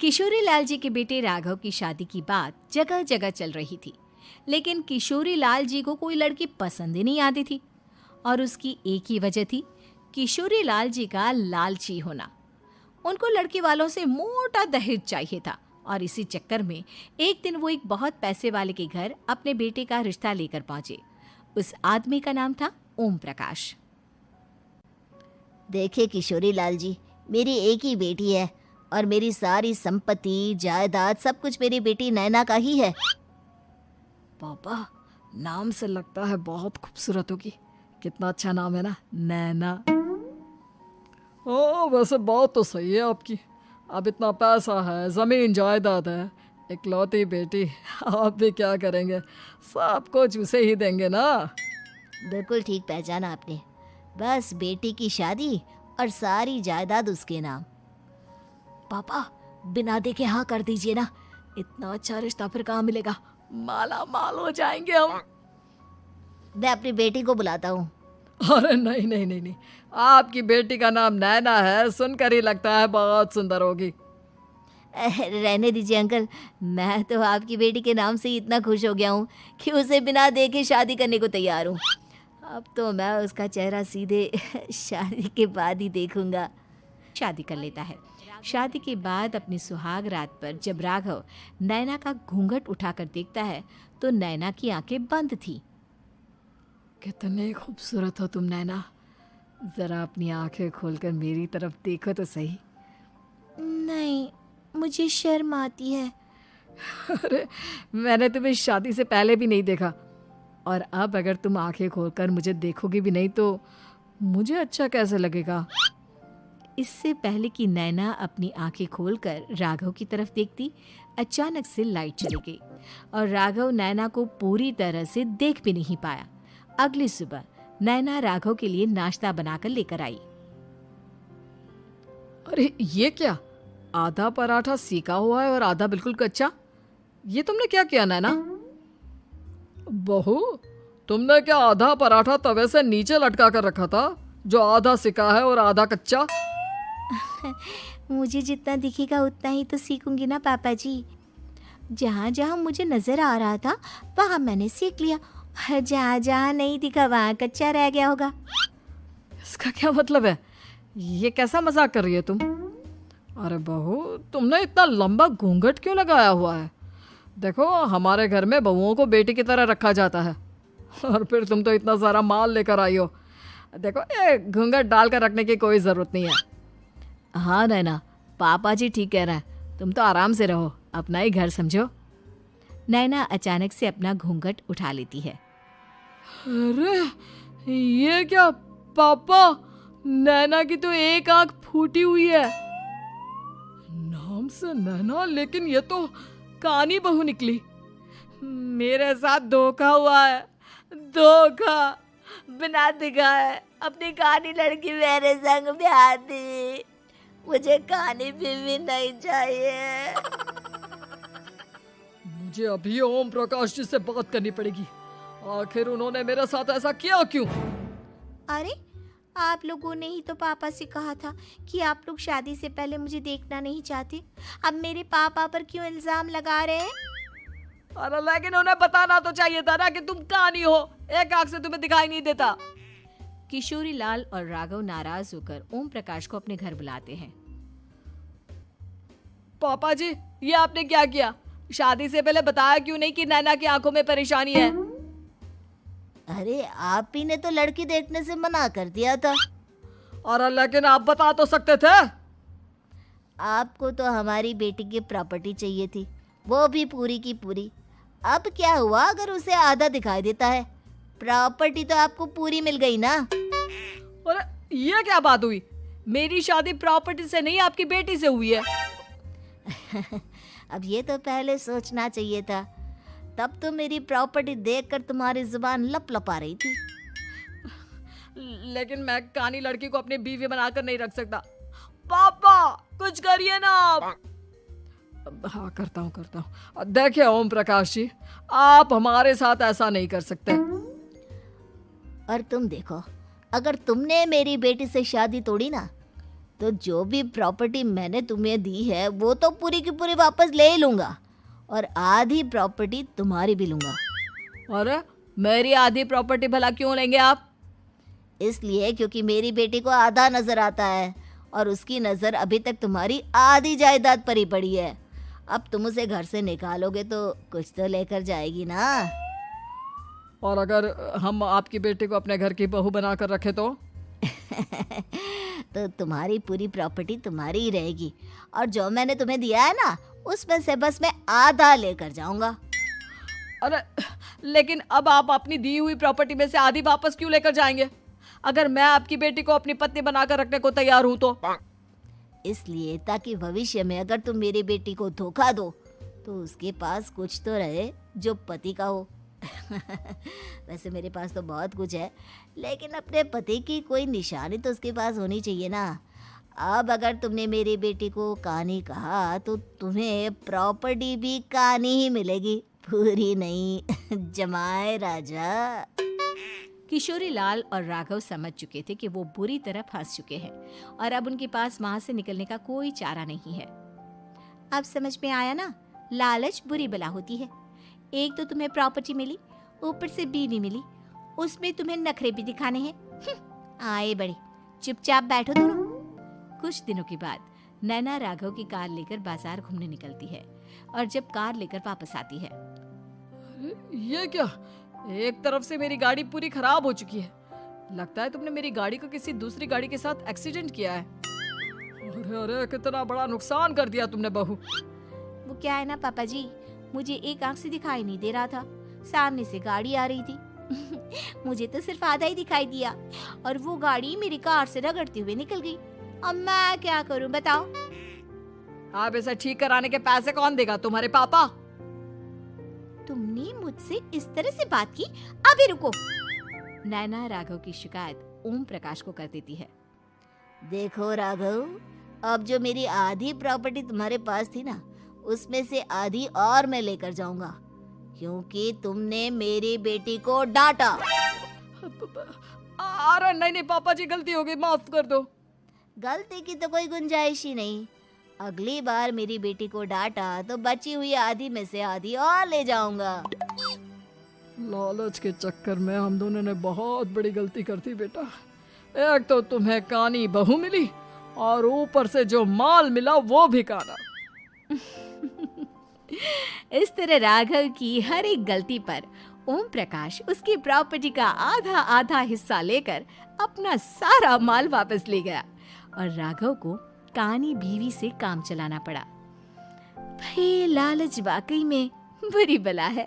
किशोरी लाल जी के बेटे राघव की शादी की बात जगह जगह चल रही थी, लेकिन किशोरी लाल जी को कोई लड़की पसंद ही नहीं आती थी। और उसकी एक ही वजह थी, किशोरी लाल जी का लालची होना। उनको लड़की वालों से मोटा दहेज चाहिए था और इसी चक्कर में एक दिन वो एक बहुत पैसे वाले के घर अपने बेटे का रिश्ता लेकर पहुंचे। उस आदमी का नाम था ओम प्रकाश। देखिए किशोरी लाल जी, मेरी एक ही बेटी है और मेरी सारी संपत्ति जायदाद सब कुछ मेरी बेटी नैना का ही है। पापा, नाम से लगता है बहुत खूबसूरत होगी। कितना अच्छा नाम है ना, नैना। ओ, वैसे बात तो सही है आपकी। अब इतना पैसा है, जमीन जायदाद है, इकलौती बेटी, आप भी क्या करेंगे? सब कुछ उसे ही देंगे ना। बिल्कुल ठीक पहचाना आपने। बस बेटी की शादी और सारी जायदाद उसके नाम। पापा, बिना देखे हाँ कर दीजिए ना। इतना अच्छा रिश्ता फिर कहाँ मिलेगा? माला माल हो जाएंगे हम। मैं अपनी बेटी को बुलाता हूँ। अरे नहीं नहीं नहीं नहीं, आपकी बेटी का नाम नैना है, सुनकर ही लगता है बहुत सुंदर होगी। रहने दीजिए अंकल, मैं तो आपकी बेटी के नाम से ही इतना खुश हो गया हूँ कि उसे बिना देखे शादी करने को तैयार हूँ। अब तो मैं उसका चेहरा सीधे शादी के बाद ही देखूंगा। शादी कर लेता है। शादी के बाद अपनी सुहाग रात पर जब राघव नैना का घूंघट उठाकर देखता है तो नैना की आंखें बंद थी। कितने खूबसूरत हो तुम नैना, जरा अपनी आंखें खोलकर मेरी तरफ देखो तो सही। नहीं, मुझे शर्म आती है। अरे, मैंने तुम्हें शादी से पहले भी नहीं देखा, और अब अगर तुम आंखें खोलकर मुझे देखोगी भी नहीं तो मुझे अच्छा कैसे लगेगा? इससे पहले कि नैना अपनी आंखें खोलकर राघव की तरफ देखती, अचानक से लाइट चली गई और राघव नैना को पूरी तरह से देख भी नहीं पाया। अगली सुबह नैना राघव के लिए नाश्ता बनाकर लेकर आई। अरे ये क्या, आधा पराठा सेका हुआ है और आधा बिल्कुल कच्चा। ये तुमने क्या किया नैना? बहू, तुमने क्या आधा पराठा तवे से नीचे लटका कर रखा था, जो आधा सेका है और आधा कच्चा? मुझे जितना दिखेगा उतना ही तो सीखूंगी ना पापा जी। जहाँ जहाँ मुझे नजर आ रहा था वहाँ मैंने सीख लिया, जहाँ जहाँ नहीं दिखा वहाँ कच्चा रह गया होगा। इसका क्या मतलब है? ये कैसा मजाक कर रही है तुम? अरे बहू, तुमने इतना लंबा घूंघट क्यों लगाया हुआ है? देखो, हमारे घर में बहुओं को बेटी की तरह रखा जाता है, और फिर तुम तो इतना सारा माल लेकर आई हो। देखो, ये घूंघट डालकर रखने की कोई ज़रूरत नहीं है। हाँ नैना, पापा जी ठीक कह रहे हैं, तुम तो आराम से रहो, अपना ही घर समझो। नैना अचानक से अपना घूंघट उठा लेती है। अरे ये क्या पापा, नैना की तो एक आंख फूटी हुई है। नाम से नैना, लेकिन ये तो कानी बहू निकली। मेरे साथ धोखा हुआ है, धोखा। बिना दिखाए अपनी कहानी लड़की मेरे संग ब्याह दी। मुझे कहानी भी नहीं चाहिए। मुझे अभी ओम प्रकाश जी से बात करनी पड़ेगी। आखिर उन्होंने मेरे साथ ऐसा किया क्यों? अरे, आप लोगों ने ही तो पापा से कहा था कि आप लोग शादी से पहले मुझे देखना नहीं चाहते। अब मेरे पापा पर क्यों इल्जाम लगा रहे हैं? अरे लेकिन उन्हें बताना तो चाहिए था ना कि तुम कहानी हो, एक आंख से तुम्हें दिखाई नहीं देता। किशोरी लाल और राघव नाराज होकर ओम प्रकाश को अपने घर बुलाते हैं। पापा जी, ये आपने क्या किया? शादी से पहले बताया क्यों नहीं कि नैना की आंखों में परेशानी है? अरे, आप ही ने तो लड़की देखने से मना कर दिया था। और लेकिन आप बता तो सकते थे। आपको तो हमारी बेटी की प्रॉपर्टी चाहिए थी, वो भी पूरी की पूरी। अब क्या हुआ अगर उसे आधा दिखाई देता है? प्रॉपर्टी तो आपको पूरी मिल गई ना। अरे ये क्या बात हुई? मेरी शादी प्रॉपर्टी से नहीं, आपकी बेटी से हुई है। अब ये तो पहले सोचना चाहिए था, तब तो मेरी प्रॉपर्टी देखकर तुम्हारी जुबान लप आ रही थी। लेकिन मैं कानी लड़की को अपनी बीवी बनाकर नहीं रख सकता। पापा, कुछ करिए ना आप। हाँ, करता हूँ। देखिए ओम प्रकाश जी, आप हमारे साथ ऐसा नहीं कर सकते। और तुम देखो, अगर तुमने मेरी बेटी से शादी तोड़ी ना तो जो भी प्रॉपर्टी मैंने तुम्हें दी है वो तो पूरी की पूरी वापस ले ही लूँगा और आधी प्रॉपर्टी तुम्हारी भी लूँगा। अरे मेरी आधी प्रॉपर्टी भला क्यों लेंगे आप? इसलिए क्योंकि मेरी बेटी को आधा नज़र आता है और उसकी नज़र अभी तक तुम्हारी आधी जायदाद पर ही पड़ी है। अब तुम उसे घर से निकालोगे तो कुछ तो लेकर जाएगी ना। और अगर हम आपकी बेटी को अपने घर की बहू बनाकर रखे तो? तो तुम्हारी पूरी प्रॉपर्टी तुम्हारी ही रहेगी और जो मैंने तुम्हें दिया है ना उसमें से बस मैं आधा लेकर जाऊंगा। अरे लेकिन अब आप अपनी दी हुई प्रॉपर्टी में से आधी वापस क्यों लेकर जाएंगे? अगर मैं आपकी बेटी को अपनी पत्नी बनाकर रखने को तैयार हूं तो? इसलिए ताकि भविष्य में अगर तुम मेरी बेटी को धोखा दो तो उसके पास कुछ तो रहे जो पति का हो। वैसे मेरे पास तो बहुत कुछ है लेकिन अपने पति की कोई निशानी तो उसके पास होनी चाहिए ना। अब अगर तुमने मेरी बेटी को कहानी कहा तो तुम्हें प्रॉपर्टी भी कहानी ही मिलेगी, पूरी नहीं। जमाए राजा। किशोरी लाल और राघव समझ चुके थे कि वो बुरी तरह फंस चुके हैं और अब उनके पास वहां से निकलने का कोई चारा नहीं है। अब समझ में आया ना, लालच बुरी बला होती है। एक तो तुम्हें प्रॉपर्टी मिली, ऊपर से बीवी मिली, उसमें तुम्हें नखरे भी दिखाने हैं। आए बड़े, चुपचाप बैठो दोनों। कुछ दिनों के बाद नैना राघव की कार लेकर बाजार घूमने निकलती है और जब कार लेकर वापस आती है, ये क्या? एक तरफ से मेरी गाड़ी पूरी खराब हो चुकी है। लगता है तुमने मेरी गाड़ी को किसी दूसरी गाड़ी के साथ एक्सीडेंट किया है। अरे अरे कितना बड़ा नुकसान कर दिया तुमने बहू। वो क्या है ना पापा जी, मुझे एक आंख से दिखाई नहीं दे रहा था, सामने से गाड़ी आ रही थी। मुझे तो सिर्फ आधा ही दिखाई दिया और वो गाड़ी मेरी कार से रगड़ते हुए निकल गई। अब मैं क्या करूं बताओ? आप इसे ठीक कराने के पैसे कौन देगा? तुम्हारे पापा। तुमने मुझसे इस तरह से बात की? अभी रुको। नैना राघव की शिकायत ओम प्रकाश को कर देती है। देखो राघव, अब जो मेरी आधी प्रॉपर्टी तुम्हारे पास थी ना उसमें से आधी और मैं लेकर जाऊंगा क्योंकि तुमने मेरी बेटी को डांटा। अरे नहीं पापा जी, गलती हो गई, माफ कर दो। गलती की तो कोई गुंजाइश ही नहीं। अगली बार मेरी बेटी को डांटा तो बची हुई आधी में से आधी और ले जाऊंगा। लालच के चक्कर में हम दोनों ने बहुत बड़ी गलती कर दी बेटा। एक तो तुम्हें कानी बहू मिली और ऊपर से जो माल मिला वो भी काना। इस तरह राघव की हर एक गलती पर ओम प्रकाश उसकी प्रॉपर्टी का आधा आधा हिस्सा लेकर अपना सारा माल वापस ले गया और राघव को कानी बीवी से काम चलाना पड़ा। भाई लालच वाकई में बुरी बला है।